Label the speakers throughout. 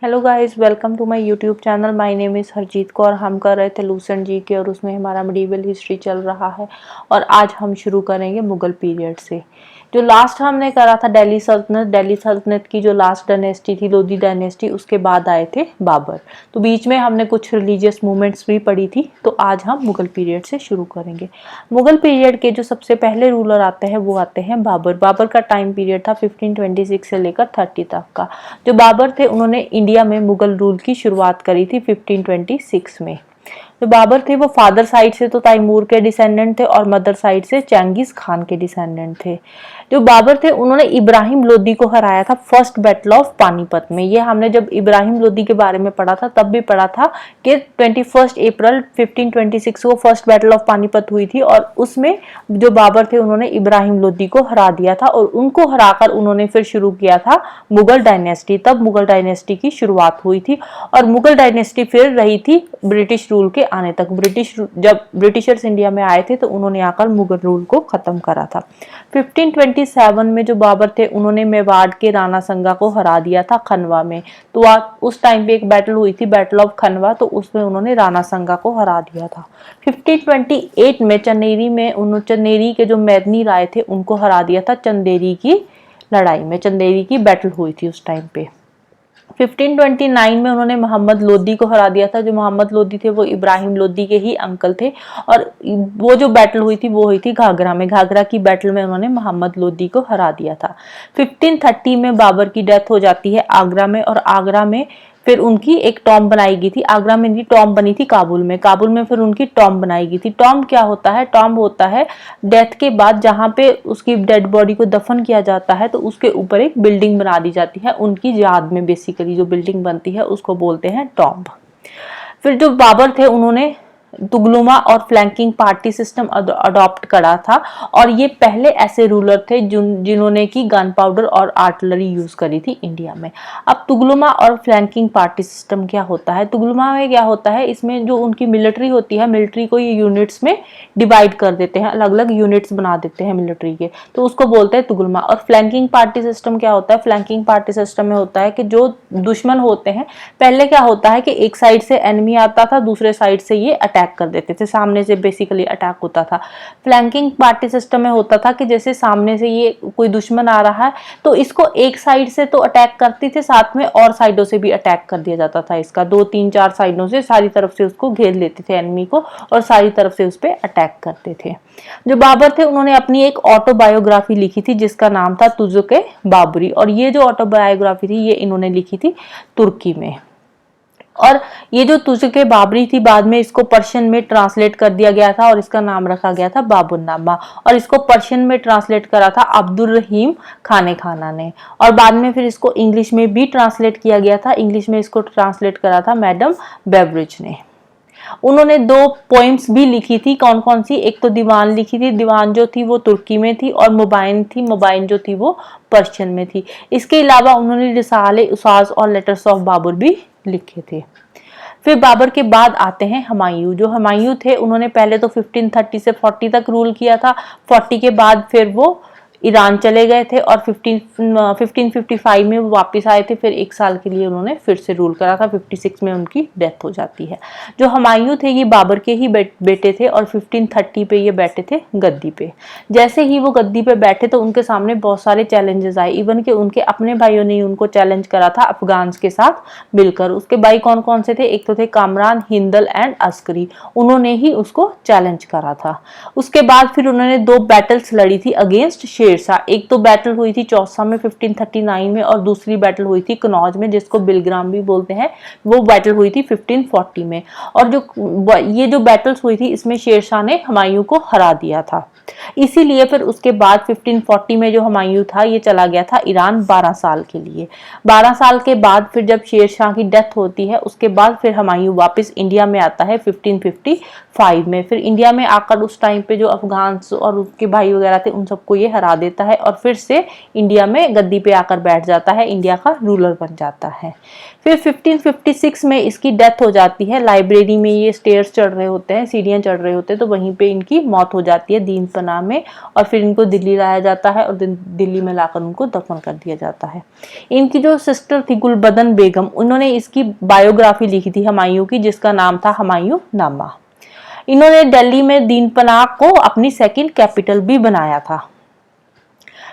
Speaker 1: Hello guys, welcome to my YouTube channel. My name is Harjeet Kaur. हम कर रहे थे लूसेंट जी के और उसमें हमारा मिडीवल हिस्ट्री चल रहा है और आज हम शुरू करेंगे मुगल पीरियड से। जो लास्ट हमने करा था दिल्ली सल्तनत की जो लास्ट डायनेस्टी थी, लोधी डायनेस्टी, उसके बाद आए थे बाबर। तो बीच में हमने कुछ रिलीजियस मूवमेंट्स भी पढ़ी थी। तो आज हम मुगल पीरियड से शुरू करेंगे। मुगल पीरियड के जो सबसे पहले रूलर आते हैं वो आते हैं बाबर। बाबर का टाइम पीरियड था 1526 से लेकर 30 तक का। जो बाबर थे उन्होंने इंडिया में मुगल रूल की शुरुआत करी थी 1526 में। जो बाबर थे वो फादर साइड से तो तैमूर के डिसेंडेंट थे और मदर साइड से चंगेज खान के डिसेंडेंट थे। जो बाबर थे उन्होंने इब्राहिम लोदी को हराया था फर्स्ट बैटल ऑफ पानीपत में। ये हमने जब इब्राहिम लोदी के बारे में पढ़ा था तब भी पढ़ा था कि 21 अप्रैल 1526 को फर्स्ट बैटल ऑफ पानीपत हुई थी और उसमें जो बाबर थे उन्होंने इब्राहिम लोदी को हरा दिया था और उनको हराकर उन्होंने फिर शुरू किया था मुगल डायनेस्टी। तब मुगल डायनेस्टी की शुरुआत हुई थी और मुगल डायनेस्टी फिर रही थी ब्रिटिश रूल के आने तक। जब ब्रिटिशर्स इंडिया में आए थे तो उन्होंने आकर मुगल रूल को खत्म करा था। 1527 में जो बाबर थे उन्होंने मेवाड़ के राणा संगा को हरा दिया था खनवा में। तो उस टाइम पे एक बैटल हुई थी, बैटल ऑफ खनवा, तो उसमें उन्होंने राणा संगा को हरा दिया था। 1528 में चन्नेरी के जो मैदनी राय थे उनको हरा दिया था चंदेरी की लड़ाई में। चंदेरी की बैटल हुई थी उस टाइम पे। 1529 में उन्होंने मोहम्मद लोदी को हरा दिया था। जो मोहम्मद लोदी थे वो इब्राहिम लोदी के ही अंकल थे और वो जो बैटल हुई थी वो हुई थी घाघरा में। घाघरा की बैटल में उन्होंने मोहम्मद लोदी को हरा दिया था। 1530 में बाबर की डेथ हो जाती है आगरा में और आगरा में फिर उनकी एक टॉम्ब बनाई गई थी। आगरा में इनकी टॉम्ब बनी थी काबुल में। काबुल में फिर उनकी टॉम्ब बनाई गई थी। टॉम्ब क्या होता है? टॉम्ब होता है डेथ के बाद जहां पे उसकी डेड बॉडी को दफन किया जाता है तो उसके ऊपर एक बिल्डिंग बना दी जाती है उनकी याद में। बेसिकली जो बिल्डिंग बनती है उसको बोलते हैं टॉम्ब। फिर जो बाबर थे उन्होंने तुगलुमा और फ्लैंकिंग पार्टी सिस्टम अडॉप्ट करा था और ये पहले ऐसे रूलर थे जिन्होंने की गन पाउडर और आर्टिलरी यूज करी थी इंडिया में। अब तुगलुमा और फ्लैंकिंग पार्टी सिस्टम क्या होता है? तुगलुमा में क्या होता है, इसमें जो उनकी मिलिट्री होती है, मिलिट्री को ये यूनिट्स में डिवाइड कर देते हैं, अलग अलग यूनिट्स बना देते हैं मिलिट्री के, तो उसको बोलते हैं तुगलुमा। और फ्लैंकिंग पार्टी सिस्टम क्या होता है? फ्लैंकिंग पार्टी सिस्टम में होता है कि जो दुश्मन होते हैं, पहले क्या होता है कि एक साइड से एनिमी आता था, दूसरे साइड से ये अटैक कर देते थे, सामने से बेसिकली अटैक होता था। फ्लैंकिंग पार्टी सिस्टम में होता था कि जैसे सामने से ये कोई दुश्मन आ रहा है तो इसको एक साइड से तो अटैक करते थे, साथ में और साइडों से भी अटैक कर दिया जाता था। इसका 2 3 4 साइडों से सारी तरफ से उसको घेर लेते थे एनिमी को और सारी तरफ से उस पर अटैक करते थे। जो बाबर थे उन्होंने अपनी एक ऑटोबायोग्राफी लिखी थी जिसका नाम था तुजुक-ए बाबरी और ये जो ऑटोबायोग्राफी थी ये इन्होंने लिखी थी तुर्की में। और ये जो तुजुक-ए बाबरी थी बाद में इसको पर्शियन में ट्रांसलेट कर दिया गया था और इसका नाम रखा गया था बाबरनामा और इसको पर्शियन में ट्रांसलेट करा था अब्दुल रहीम खाने खाना ने और बाद में फिर इसको इंग्लिश में भी ट्रांसलेट किया गया था। इंग्लिश में इसको ट्रांसलेट करा था मैडम बेवरिज ने। उन्होंने 2 पोइम्स भी लिखी थी। कौन कौन सी? एक तो दीवान लिखी थी, दीवान जो थी वो तुर्की में थी और मुबाइन थी, मुबाइन जो थी वो पर्शियन में थी। इसके अलावा उन्होंने रिसाले उसास और लेटर्स ऑफ बाबर भी लिखे थे। फिर बाबर के बाद आते हैं हुमायूं। जो हुमायूं थे उन्होंने पहले तो 1530 से 40 तक रूल किया था। 40 के बाद फिर वो ईरान चले गए थे और 1555 में वो वापस आए थे। फिर 1 साल के लिए उन्होंने फिर से रूल करा था। 56 में उनकी डेथ हो जाती है। जो हुमायूं थे ये बाबर के ही बेटे थे और 1530 पे ये बैठे थे गद्दी पे। जैसे ही वो गद्दी पे बैठे तो उनके सामने बहुत सारे चैलेंजेस आए। इवन के उनके अपने भाइयों ने उनको चैलेंज करा था अफगान्स के साथ मिलकर। उसके भाई कौन कौन से थे? एक तो थे कामरान, हिंदल एंड अस्करी, उन्होंने ही उसको चैलेंज करा था। उसके बाद फिर उन्होंने 2 बैटल्स लड़ी थी अगेंस्ट शेरशाह। एक तो बैटल हुई थी चौसा में 1539 में और दूसरी बैटल हुई थी कनौज में जिसको बिलग्राम भी बोलते हैं। वो बैटल हुई थी 1540 में और ये जो बैटल्स हुई थी इसमें शेरशाह ने हुमायूं को हरा दिया था। इसीलिए फिर उसके बाद 1540 में जो हुमायूं था ये चला गया था ईरान 12 साल के लिए। 12 साल के बाद फिर जब शेरशाह की डेथ होती है उसके बाद फिर हुमायूं वापस इंडिया में आता है 1555 में। फिर इंडिया में आकर उस टाइम पे जो अफगान और उसके भाई वगैरह थे उन सबको ये हरा देता है और फिर से इंडिया में गद्दी पे आकर बैठ जाता है, इंडिया का रूलर बन जाता है। फिर 1556 में इसकी डेथ हो जाती है। लाइब्रेरी में ये स्टेयर्स चढ़ रहे होते हैं, सीढ़ियां चढ़ रहे होते हैं, तो वहीं पे इनकी मौत हो जाती है दीन पनाह में। और फिर इनको दिल्ली लाया जाता है और दिल्ली में लाकर उनको दफन कर दिया जाता है। इनकी जो सिस्टर थी गुलबदन बेगम, उन्होंने इसकी बायोग्राफी लिखी थी हुमायूं की, जिसका नाम था हुमायूं नामा। इन्होंने दिल्ली में दीन पनाह को अपनी सेकंड कैपिटल भी बनाया था।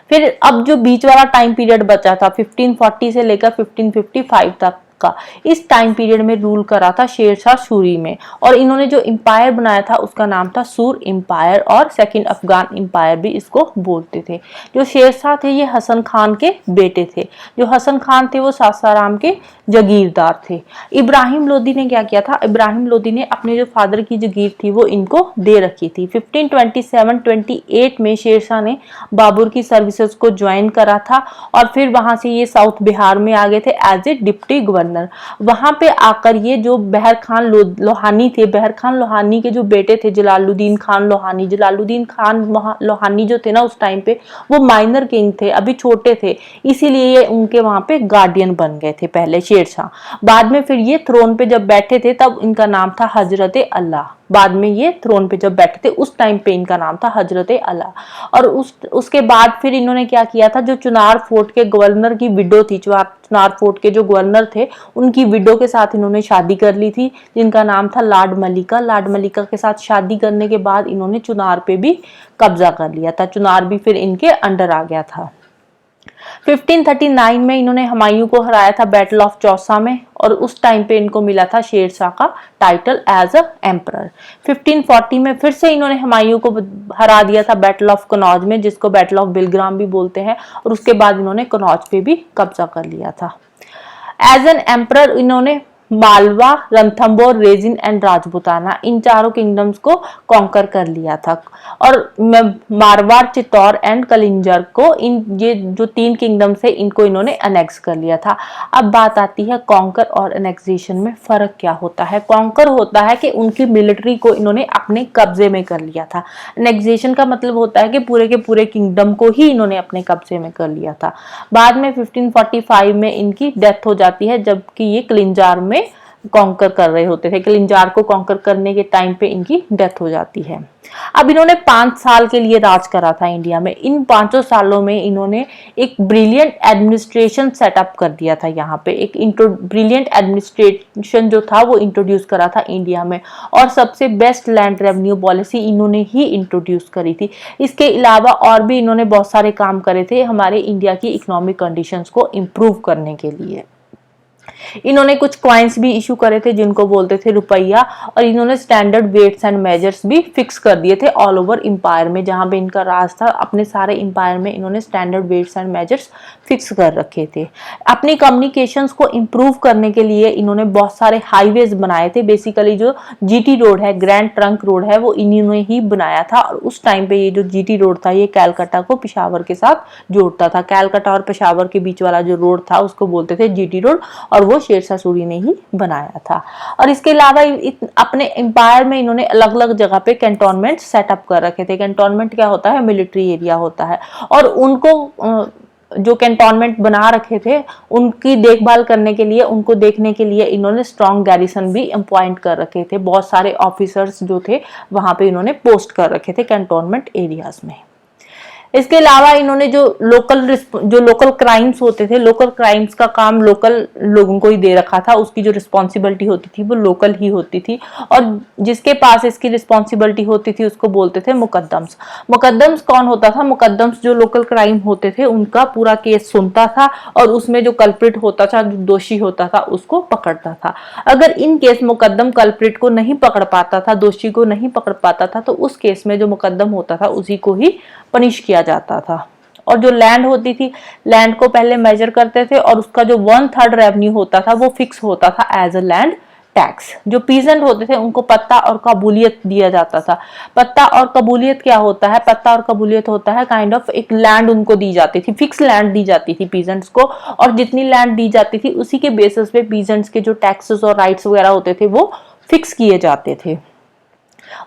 Speaker 1: फिर अब जो बीच वाला टाइम पीरियड बचा था 1540 से लेकर 1555 तक का, इस टाइम पीरियड में रूल करा था शेरशाह सूरी में। और इन्होंने जो एम्पायर बनाया था उसका नाम था सूर एम्पायर, और सेकंड अफगान एम्पायर भी इसको बोलते थे। जो शेरशाह थे ये हसन खान के बेटे थे। जो हसन खान थे वो सासाराम के जागीरदार थे। इब्राहिम लोदी ने क्या किया था, इब्राहिम लोदी ने अपने जो फादर की जागीर थी वो इनको दे रखी थी। 1527-28 में शेरशाह ने बाबर की सर्विसेज को ज्वाइन करा था और फिर वहां से ये साउथ बिहार में आ गए थे एज ए डिप्टी गवर्नर। वहां पे आकर ये जो बहर खान लोहानी थे, बहर खान लोहानी के जो बेटे थे जलालुद्दीन खान लोहानी, जलालुद्दीन खान लोहानी जो थे ना उस टाइम पे वो माइनर किंग थे, अभी छोटे थे, इसीलिए ये उनके वहां पे गार्डियन बन गए थे पहले शेरशाह। बाद में फिर ये थ्रोन पे जब बैठे थे तब इनका नाम था हजरत अल्लाह। बाद में ये थ्रोन पे जब बैठे थे उस टाइम पे इनका नाम था हजरत अल्लाह। और उसके बाद फिर इन्होंने क्या किया था, जो चुनार फोर्ट के गवर्नर की विडो थी, चुनार फोर्ट के जो गवर्नर थे उनकी विडो के साथ इन्होंने शादी कर ली थी, जिनका नाम था लाड मलिका। लाड मलिका के साथ शादी करने के बाद इन्होंने चुनार पे भी कब्जा कर लिया था, चुनार भी फिर इनके अंडर आ गया था। 1539 में इन्होंने हुमायूं को हराया था बैटल ऑफ चौसा में, और उस टाइम पे इनको मिला था शेरशाह का टाइटल एज अ एम्परर। 1540 में फिर से इन्होंने हुमायूं को हरा दिया था बैटल ऑफ कनौज में, जिसको बैटल ऑफ बिलग्राम भी बोलते हैं, और उसके बाद इन्होंने कनौज पे भी कब्जा कर लिया था। एज एन एम्परर इन्होंने मालवा, रणथंबोर, रेजिन एंड राजपुताना, इन चारों किंगडम्स को कॉन्कर कर लिया था। और मारवाड़, चित्तौड़ एंड कलिंजर को, इन ये जो 3 किंगडम्स है इनको इन्होंने अनेक्स कर लिया था। अब बात आती है कॉन्कर और अनेक्सेशन में फर्क क्या होता है। कॉन्कर होता है कि उनकी मिलिट्री को इन्होंने अपने कब्जे में कर लिया था। अनेक्सेशन का मतलब होता है कि पूरे के पूरे किंगडम को ही इन्होंने अपने कब्जे में कर लिया था। बाद में 1545 में इनकी डेथ हो जाती है, जबकि ये कलिंजार में कॉन्कर कर रहे होते थे। कलिंजार को कॉन्कर करने के टाइम पे इनकी डेथ हो जाती है। अब इन्होंने 5 साल के लिए राज करा था इंडिया में। इन 5 सालों में इन्होंने एक ब्रिलियंट एडमिनिस्ट्रेशन सेटअप कर दिया था। यहाँ पे एक ब्रिलियंट एडमिनिस्ट्रेशन जो था वो इंट्रोड्यूस करा था इंडिया में, और सबसे बेस्ट लैंड रेवेन्यू पॉलिसी इन्होंने ही इंट्रोड्यूस करी थी। इसके अलावा और भी इन्होंने बहुत सारे काम करे थे हमारे इंडिया की इकोनॉमिक कंडीशंस को इम्प्रूव करने के लिए। इन्होंने कुछ कॉइन्स भी इशू करे थे जिनको बोलते थे रुपया, और इन्होंने स्टैंडर्ड वेट्स एंड मेजर्स भी फिक्स कर दिए थे ऑल ओवर एम्पायर में। जहां पे इनका राज था अपने सारे एम्पायर में इन्होंने standard weights and measures fix कर रखे थे। अपनी कम्युनिकेशंस को इम्प्रूव करने के लिए इन्होंने बहुत सारे हाईवेज बनाए थे। बेसिकली जो जीटी रोड है, ग्रैंड ट्रंक रोड है, वो इन्होंने ही बनाया था। और उस टाइम पे ये जो जीटी रोड था ये कैलकाटा को पेशावर के साथ जोड़ता था। कैलकाटा और पेशावर के बीच वाला जो रोड था उसको बोलते थे जीटी रोड, और वो शेरशाह सूरी ने ही बनाया था। और इसके अलावा अपने एम्पायर में इन्होंने अलग अलग जगह पे कैंटोनमेंट सेटअप कर रखे थे। कैंटोनमेंट क्या होता है, मिलिट्री एरिया होता है, और उनको जो कैंटोनमेंट बना रखे थे उनकी देखभाल करने के लिए, उनको देखने के लिए इन्होंने स्ट्रॉन्ग गैरिसन भी अपॉइंट कर रखे थे। बहुत सारे ऑफिसर्स जो थे वहां पे इन्होंने पोस्ट कर रखे थे कैंटोनमेंट एरियाज में। इसके अलावा इन्होंने जो लोकल क्राइम्स होते थे, लोकल क्राइम्स का काम लोकल लोगों को ही दे रखा था। उसकी जो रिस्पॉन्सिबिलिटी होती थी वो लोकल ही होती थी, और जिसके पास इसकी रिस्पॉन्सिबिलिटी होती थी उसको बोलते थे मुकद्दम्स। मुकद्दम्स कौन होता था, मुकद्दम्स जो लोकल क्राइम होते थे उनका पूरा केस सुनता था, और उसमें जो कल्प्रिट होता था, जो दोषी होता था, उसको पकड़ता था। अगर इन केस मुकद्दम कल्प्रिट को नहीं पकड़ पाता था, दोषी को नहीं पकड़ पाता था, तो उस केस में जो मुकद्दम होता था उसी को ही पनिश किया जाता था। और जो लैंड होती थी, लैंड को पहले मेजर करते थे, और उसका जो 1/3 रेवेन्यू होता था वो फिक्स होता था एज अ लैंड टैक्स। जो पीजेंट होते थे उनको पत्ता और कबूलियत दिया जाता था। पत्ता और कबूलियत क्या होता है, पत्ता और कबूलियत होता है काइंड ऑफ एक लैंड उनको दी जाती थी, फिक्स लैंड दी जाती थी पीजेंट्स को, और जितनी लैंड दी जाती थी उसी के बेसिस पे पीजेंट्स के जो टैक्सेस और राइट्स वगैरह होते थे वो फिक्स किए जाते थे।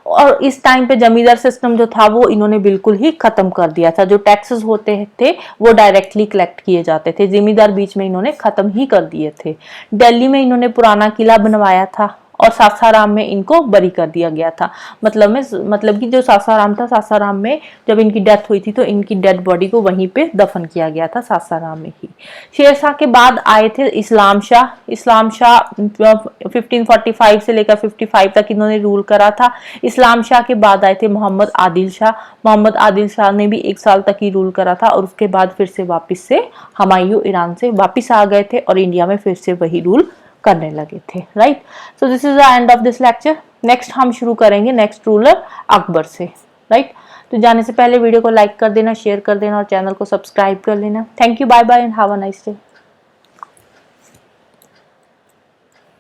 Speaker 1: और इस टाइम पे जमींदार सिस्टम जो था वो इन्होंने बिल्कुल ही खत्म कर दिया था। जो टैक्सेस होते थे वो डायरेक्टली कलेक्ट किए जाते थे, जमींदार बीच में इन्होंने खत्म ही कर दिए थे। दिल्ली में इन्होंने पुराना किला बनवाया था और सासाराम में इनको बरी कर दिया गया था। मतलब कि जो सासाराम था, सासाराम में जब इनकी डेथ हुई थी तो इनकी डेड बॉडी को वहीं पे दफन किया गया था, सासाराम में ही। शेरशाह के बाद आए थे इस्लाम शाह। इस्लाम शाह 1545 से लेकर 55 तक इन्होंने रूल करा था। इस्लाम शाह के बाद आए थे मोहम्मद आदिल शाह। मोहम्मद आदिल शाह ने भी 1 साल तक ही रूल करा था और उसके बाद फिर से वापस से हुमायूं ईरान से वापस आ गए थे और इंडिया में फिर से वही रूल करने लगे थे, right. So this is the end of this lecture. Next हम शुरू करेंगे नेक्स्ट रूलर अकबर से, राइट। तो जाने से पहले वीडियो को लाइक कर देना, शेयर कर देना और चैनल को सब्सक्राइब कर लेना। Thank you, bye bye and have a nice day.